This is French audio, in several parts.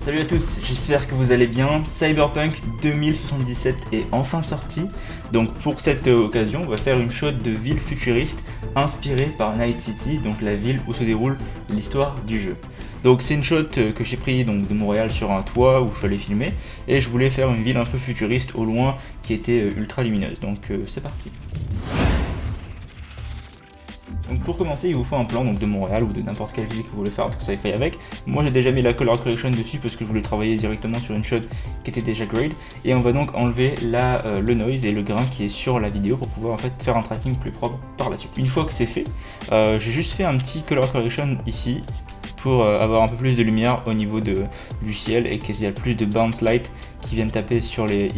Salut à tous, j'espère que vous allez bien. Cyberpunk 2077 est enfin sorti. Donc pour cette occasion, on va faire une shot de ville futuriste inspirée par Night City, donc la ville où se déroule l'histoire du jeu. Donc c'est une shot que j'ai pris donc, de Montréal sur un toit où je suis allé filmer et je voulais faire une ville un peu futuriste au loin qui était ultra lumineuse. Donc c'est parti. Donc pour commencer, il vous faut un plan donc de Montréal ou de n'importe quelle ville que vous voulez faire un truc sci-fi avec. Moi j'ai déjà mis la color correction dessus parce que je voulais travailler directement sur une shot qui était déjà grade. Et on va donc enlever le noise et le grain qui est sur la vidéo pour pouvoir en fait faire un tracking plus propre par la suite. Une fois que c'est fait, j'ai juste fait un petit color correction ici pour avoir un peu plus de lumière au niveau du ciel et qu'il y a plus de bounce light qui viennent taper sur les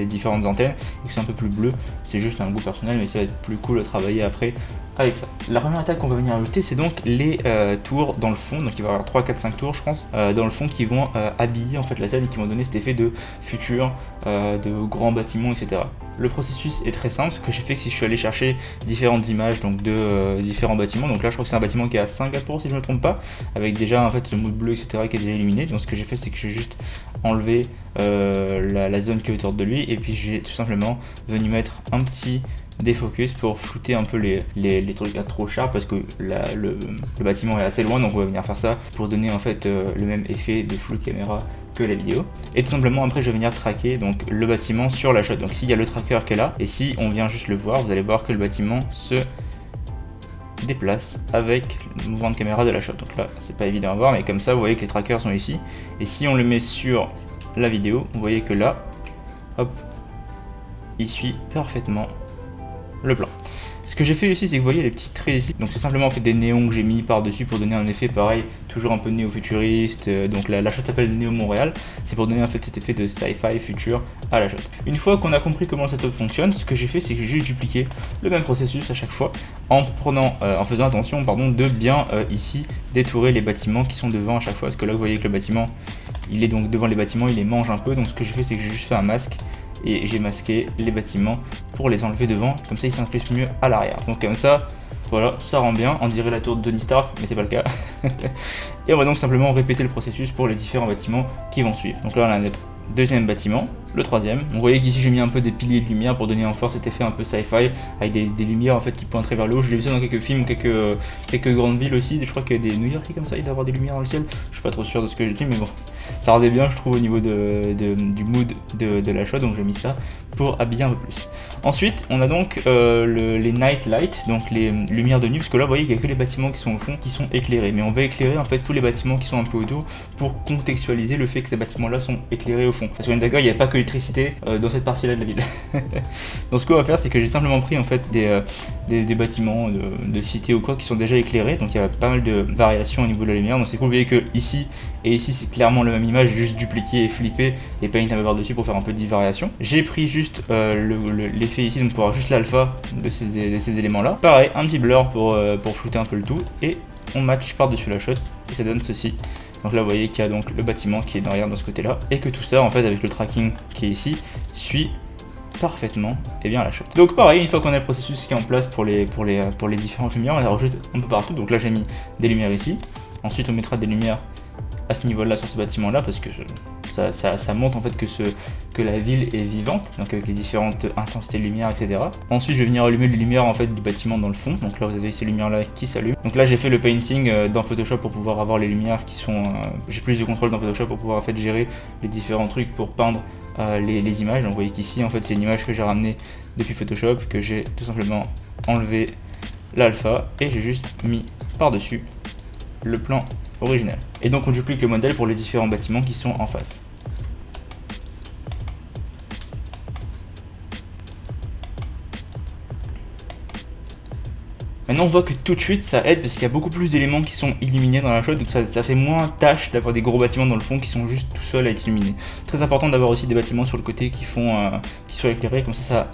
différentes antennes et que c'est un peu plus bleu. C'est juste un goût personnel, mais ça va être plus cool de travailler après avec ça. La première attaque qu'on va venir ajouter, c'est donc les tours dans le fond. Donc il va y avoir 3, 4, 5 tours je pense dans le fond qui vont habiller en fait la scène et qui vont donner cet effet de futur, de grands bâtiments, etc. Le processus est très simple. Ce que j'ai fait, c'est que je suis allé chercher différentes images donc de différents bâtiments. Donc là je crois que c'est un bâtiment qui est à Singapour si je ne me trompe pas, avec déjà en fait ce mood bleu, etc. qui est déjà illuminé. Donc ce que j'ai fait, c'est que j'ai juste enlevé la zone qui est autour de lui et puis j'ai tout simplement venu mettre un petit défocus pour flouter un peu les trucs à trop sharp parce que le bâtiment est assez loin, donc on va venir faire ça pour donner en fait le même effet de flou de caméra que la vidéo. Et tout simplement après je vais venir traquer donc le bâtiment sur la shot. Donc s'il y a le tracker qui est là et si on vient juste le voir, vous allez voir que le bâtiment se déplace avec le mouvement de caméra de la shot. Donc là c'est pas évident à voir, mais comme ça vous voyez que les trackers sont ici et si on le met sur la vidéo, vous voyez que là hop, il suit parfaitement le plan. Ce que j'ai fait ici, c'est que vous voyez les petits traits ici, donc c'est simplement en fait des néons que j'ai mis par dessus pour donner un effet pareil, toujours un peu néo-futuriste. Donc la shot s'appelle Néo Montréal, c'est pour donner en fait cet effet de sci-fi futur à la shot. Une fois qu'on a compris comment le setup fonctionne, ce que j'ai fait, c'est que j'ai juste dupliqué le même processus à chaque fois en faisant attention de bien ici détourer les bâtiments qui sont devant à chaque fois, parce que là vous voyez que le bâtiment il est donc devant les bâtiments, il les mange un peu. Donc ce que j'ai fait, c'est que j'ai juste fait un masque et j'ai masqué les bâtiments pour les enlever devant, comme ça ils s'incrustent mieux à l'arrière. Donc comme ça, voilà, ça rend bien, on dirait la tour de Tony Stark, mais c'est pas le cas. Et on va donc simplement répéter le processus pour les différents bâtiments qui vont suivre. Donc là on a notre deuxième bâtiment, le troisième. Vous voyez qu'ici j'ai mis un peu des piliers de lumière pour donner encore cet effet un peu sci-fi avec des lumières en fait qui pointeraient vers le haut. Je l'ai vu ça dans quelques films, quelques grandes villes aussi. Je crois qu'il y a des New York comme ça, il doit y avoir des lumières dans le ciel. Je suis pas trop sûr de ce que j'ai dit, mais bon, ça rendait bien je trouve au niveau du mood de la shot, donc j'ai mis ça pour habiller un peu plus. Ensuite on a donc les night lights, donc les lumières de nuit, parce que là vous voyez qu'il n'y a que les bâtiments qui sont au fond qui sont éclairés, mais on va éclairer en fait tous les bâtiments qui sont un peu autour pour contextualiser le fait que ces bâtiments là sont éclairés au fond, parce qu'on est d'accord, il n'y a pas que l'électricité dans cette partie là de la ville. Donc ce qu'on va faire, c'est que j'ai simplement pris en fait des bâtiments de cité ou quoi qui sont déjà éclairés, donc il y a pas mal de variations au niveau de la lumière. Donc c'est cool, vous voyez que ici et ici c'est clairement la même image, juste dupliqué et flippé et paint un peu par dessus pour faire un peu de variation. J'ai pris juste l'effet ici, donc pour avoir juste l'alpha de ces éléments là. Pareil, un petit blur pour flouter un peu le tout et on match par dessus la shot et ça donne ceci. Donc là vous voyez qu'il y a donc le bâtiment qui est derrière dans ce côté là et que tout ça en fait avec le tracking qui est ici suit parfaitement et bien la shot. Donc pareil, une fois qu'on a le processus qui est en place pour les différentes lumières, on les rajoute un peu partout. Donc là j'ai mis des lumières ici, ensuite on mettra des lumières à ce niveau là sur ce bâtiment là parce que ça montre en fait que la ville est vivante, donc avec les différentes intensités de lumière, etc. Ensuite je vais venir allumer les lumières en fait du bâtiment dans le fond, donc là vous avez ces lumières là qui s'allument. Donc là j'ai fait le painting dans Photoshop pour pouvoir avoir les lumières qui sont... j'ai plus de contrôle dans Photoshop pour pouvoir en fait gérer les différents trucs pour peindre les images. Donc vous voyez qu'ici en fait c'est une image que j'ai ramenée depuis Photoshop, que j'ai tout simplement enlevé l'alpha et j'ai juste mis par dessus le plan original. Et donc on duplique le modèle pour les différents bâtiments qui sont en face. Maintenant on voit que tout de suite ça aide parce qu'il y a beaucoup plus d'éléments qui sont illuminés dans la shot, donc ça fait moins tâche d'avoir des gros bâtiments dans le fond qui sont juste tout seuls à être illuminés. Très important d'avoir aussi des bâtiments sur le côté qui sont éclairés, comme ça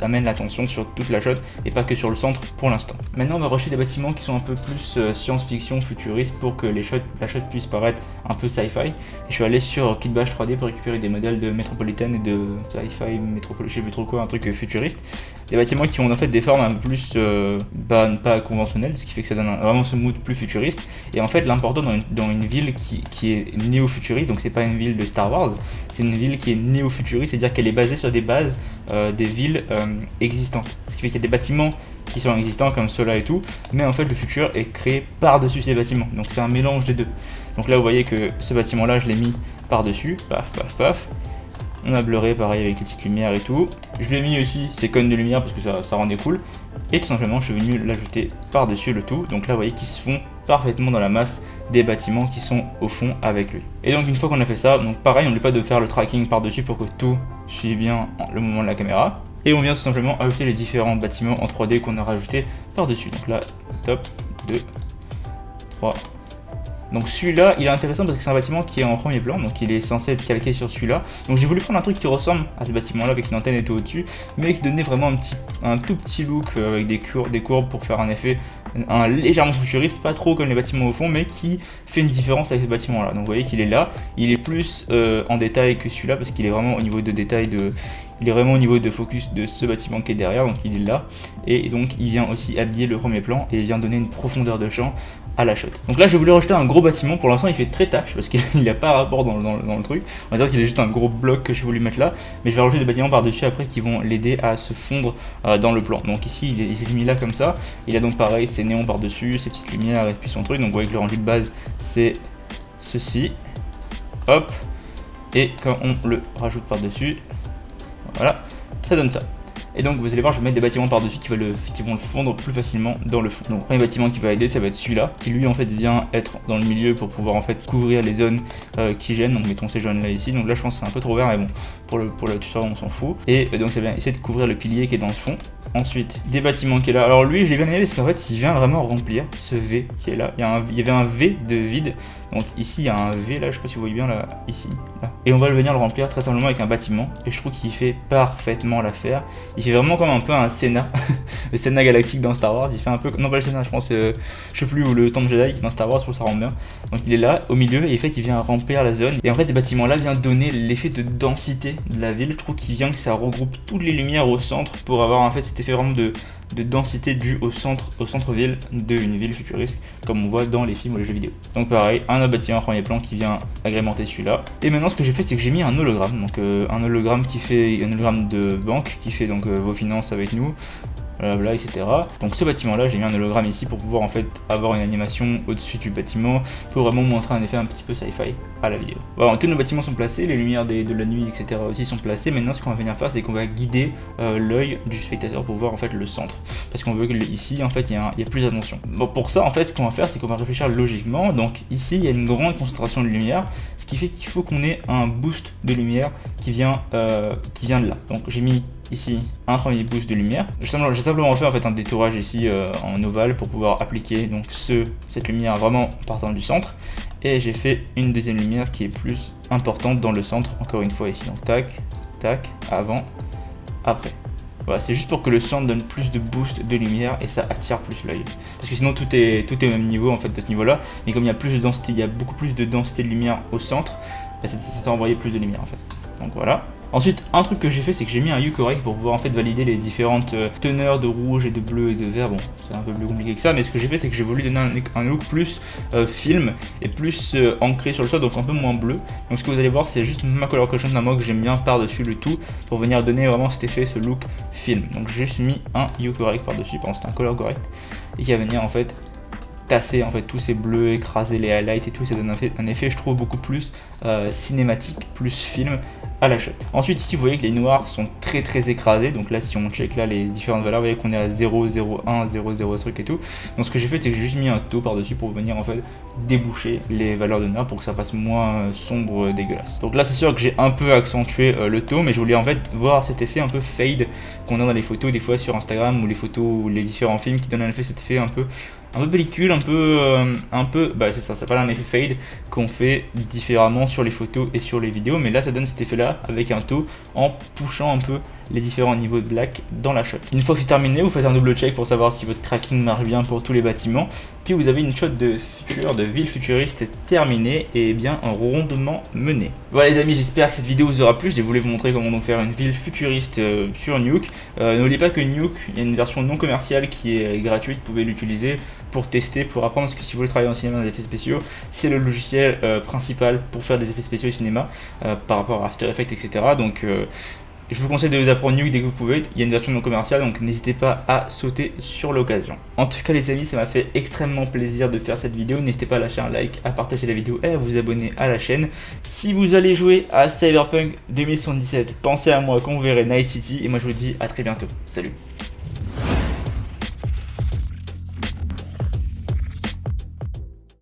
amène l'attention sur toute la shot et pas que sur le centre pour l'instant. Maintenant on va rusher des bâtiments qui sont un peu plus science-fiction, futuriste pour que la shot puisse paraître un peu sci-fi. Et je suis allé sur Kitbash 3D pour récupérer des modèles de Metropolitan et de sci-fi, je sais plus trop quoi, un truc futuriste. Des bâtiments qui ont en fait des formes un peu plus pas conventionnel, ce qui fait que ça donne vraiment ce mood plus futuriste. Et en fait, l'important dans une ville qui est néo-futuriste, donc c'est pas une ville de Star Wars, c'est une ville qui est néo-futuriste, c'est-à-dire qu'elle est basée sur des bases des villes existantes. Ce qui fait qu'il y a des bâtiments qui sont existants comme ceux-là et tout, mais en fait le futur est créé par-dessus ces bâtiments. Donc c'est un mélange des deux. Donc là vous voyez que ce bâtiment-là, je l'ai mis par-dessus, paf, paf, paf. On a blurré pareil avec les petites lumières et tout. Je l'ai mis aussi ces cônes de lumière parce que ça rendait cool. Et tout simplement je suis venu l'ajouter par-dessus le tout. Donc là vous voyez qu'ils se font parfaitement dans la masse des bâtiments qui sont au fond avec lui. Et donc une fois qu'on a fait ça, donc pareil on n'oublie pas de faire le tracking par-dessus pour que tout suive bien le mouvement de la caméra. Et on vient tout simplement ajouter les différents bâtiments en 3D qu'on a rajouté par-dessus. Donc là, top, 2, 3. Donc celui-là, il est intéressant parce que c'est un bâtiment qui est en premier plan, donc il est censé être calqué sur celui-là. Donc j'ai voulu prendre un truc qui ressemble à ce bâtiment-là avec une antenne et tout au-dessus, mais qui donnait vraiment un tout petit look avec des courbes pour faire un effet légèrement futuriste, pas trop comme les bâtiments au fond, mais qui fait une différence avec ce bâtiment-là. Donc vous voyez qu'il est là, il est plus en détail que celui-là parce qu'il est vraiment au niveau de détail il est vraiment au niveau de focus de ce bâtiment qui est derrière, donc il est là. Et donc il vient aussi habiller le premier plan et il vient donner une profondeur de champ à la shot. Donc là je voulais rajouter un gros bâtiment, pour l'instant il fait très tâche parce qu'il n'a pas rapport dans le truc. On va dire qu'il est juste un gros bloc que j'ai voulu mettre là, mais je vais rajouter des bâtiments par-dessus après qui vont l'aider à se fondre dans le plan. Donc ici il est mis là comme ça, il a donc pareil ses néons par-dessus, ses petites lumières et puis son truc. Donc vous voyez que le rendu de base c'est ceci, hop, et quand on le rajoute par-dessus, voilà, ça donne ça. Et donc vous allez voir, je vais mettre des bâtiments par-dessus qui vont le fondre plus facilement dans le fond. Donc le premier bâtiment qui va aider, ça va être celui-là, qui lui en fait vient être dans le milieu pour pouvoir en fait couvrir les zones qui gênent. Donc mettons ces jaunes là ici, donc là je pense que c'est un peu trop vert, mais bon, pour le tutoriel on s'en fout. Et donc ça vient essayer de couvrir le pilier qui est dans le fond. Ensuite, des bâtiments qui est là. Alors lui, j'ai bien aimé parce qu'en fait, il vient vraiment remplir ce V qui est là. Il y avait un V de vide. Donc ici, il y a un V là, je sais pas si vous voyez bien là, ici. Là. Et on va venir le remplir très simplement avec un bâtiment. Et je trouve qu'il fait parfaitement l'affaire. Il fait vraiment comme un peu un Sénat. Le Sénat galactique dans Star Wars. Il fait un peu, non pas le Sénat, je pense, je sais plus, ou le Temple Jedi dans Star Wars, je trouve ça rend bien. Donc il est là, au milieu, et en fait, il vient remplir la zone. Et en fait, ces bâtiments-là viennent donner l'effet de densité de la ville. Je trouve qu'il vient que ça regroupe toutes les lumières au centre pour avoir en fait cet effet vraiment de densité due au centre-ville d'une ville futuriste, comme on voit dans les films ou les jeux vidéo. Donc pareil, un autre bâtiment en premier plan qui vient agrémenter celui-là. Et maintenant ce que j'ai fait, c'est que j'ai mis un hologramme, donc un hologramme de banque qui fait donc vos finances avec nous, blablabla, etc. Donc ce bâtiment là, j'ai mis un hologramme ici pour pouvoir en fait avoir une animation au-dessus du bâtiment pour vraiment montrer un effet un petit peu sci-fi à la vidéo. Voilà, tous nos bâtiments sont placés, les lumières de la nuit, etc. aussi sont placées. Maintenant ce qu'on va venir faire, c'est qu'on va guider l'œil du spectateur pour voir en fait le centre, parce qu'on veut que ici en fait il y a plus d'attention. Bon, pour ça en fait ce qu'on va faire, c'est qu'on va réfléchir logiquement. Donc ici il y a une grande concentration de lumière, ce qui fait qu'il faut qu'on ait un boost de lumière qui vient de là. Donc j'ai mis ici un premier boost de lumière. J'ai simplement fait en fait un détourage ici en ovale pour pouvoir appliquer donc cette lumière vraiment partant du centre, et j'ai fait une deuxième lumière qui est plus importante dans le centre, encore une fois ici. Donc tac, tac, avant, après. Voilà, c'est juste pour que le centre donne plus de boost de lumière et ça attire plus l'œil. Parce que sinon tout est au même niveau en fait de ce niveau-là, mais comme il y a plus de densité, il y a beaucoup plus de densité de lumière au centre, bah, ça envoyer plus de lumière en fait. Donc voilà. Ensuite, un truc que j'ai fait, c'est que j'ai mis un hue correct pour pouvoir en fait valider les différentes teneurs de rouge et de bleu et de vert. Bon, c'est un peu plus compliqué que ça, mais ce que j'ai fait, c'est que j'ai voulu donner un look plus film et plus ancré sur le sol, donc un peu moins bleu. Donc ce que vous allez voir, c'est juste ma color correction d'un moi que j'aime bien par-dessus le tout pour venir donner vraiment cet effet, ce look film. Donc j'ai juste mis un hue correct par-dessus, pendant que c'est un color correct, et qui va venir en fait tasser en fait tous ces bleus, écraser les highlights et tout, ça donne un effet je trouve beaucoup plus cinématique, plus film à la shot. Ensuite ici vous voyez que les noirs sont très écrasés, donc là si on check là les différentes valeurs, vous voyez qu'on est à 0, 0, 1, 0, 0 truc et tout. Donc ce que j'ai fait, c'est que j'ai juste mis un taux par dessus pour venir en fait déboucher les valeurs de noirs pour que ça fasse moins sombre, dégueulasse. Donc là c'est sûr que j'ai un peu accentué le taux, mais je voulais en fait voir cet effet un peu fade qu'on a dans les photos des fois sur Instagram, ou les photos ou les différents films qui donnent cet effet un peu pellicule, un peu, bah c'est ça s'appelle un effet fade qu'on fait différemment sur les photos et sur les vidéos, mais là ça donne cet effet là avec un taux en pushant un peu les différents niveaux de black dans la shot. Une fois que c'est terminé, vous faites un double check pour savoir si votre tracking marche bien pour tous les bâtiments, Puis vous avez une shot de futur, de ville futuriste terminée et bien rondement menée. Voilà les amis, j'espère que cette vidéo vous aura plu. Je voulais vous montrer comment donc faire une ville futuriste sur Nuke. N'oubliez pas que Nuke, il y a une version non commerciale qui est gratuite, vous pouvez l'utiliser pour tester, pour apprendre, parce que si vous voulez travailler en cinéma dans des effets spéciaux, c'est le logiciel principal pour faire des effets spéciaux au cinéma par rapport à After Effects, etc. Donc je vous conseille d'apprendre Nuke dès que vous pouvez. Il y a une version non commerciale, donc n'hésitez pas à sauter sur l'occasion. En tout cas les amis, ça m'a fait extrêmement plaisir de faire cette vidéo. N'hésitez pas à lâcher un like, à partager la vidéo et à vous abonner à la chaîne. Si vous allez jouer à Cyberpunk 2077, pensez à moi quand vous verrez Night City. Et moi je vous dis à très bientôt. Salut.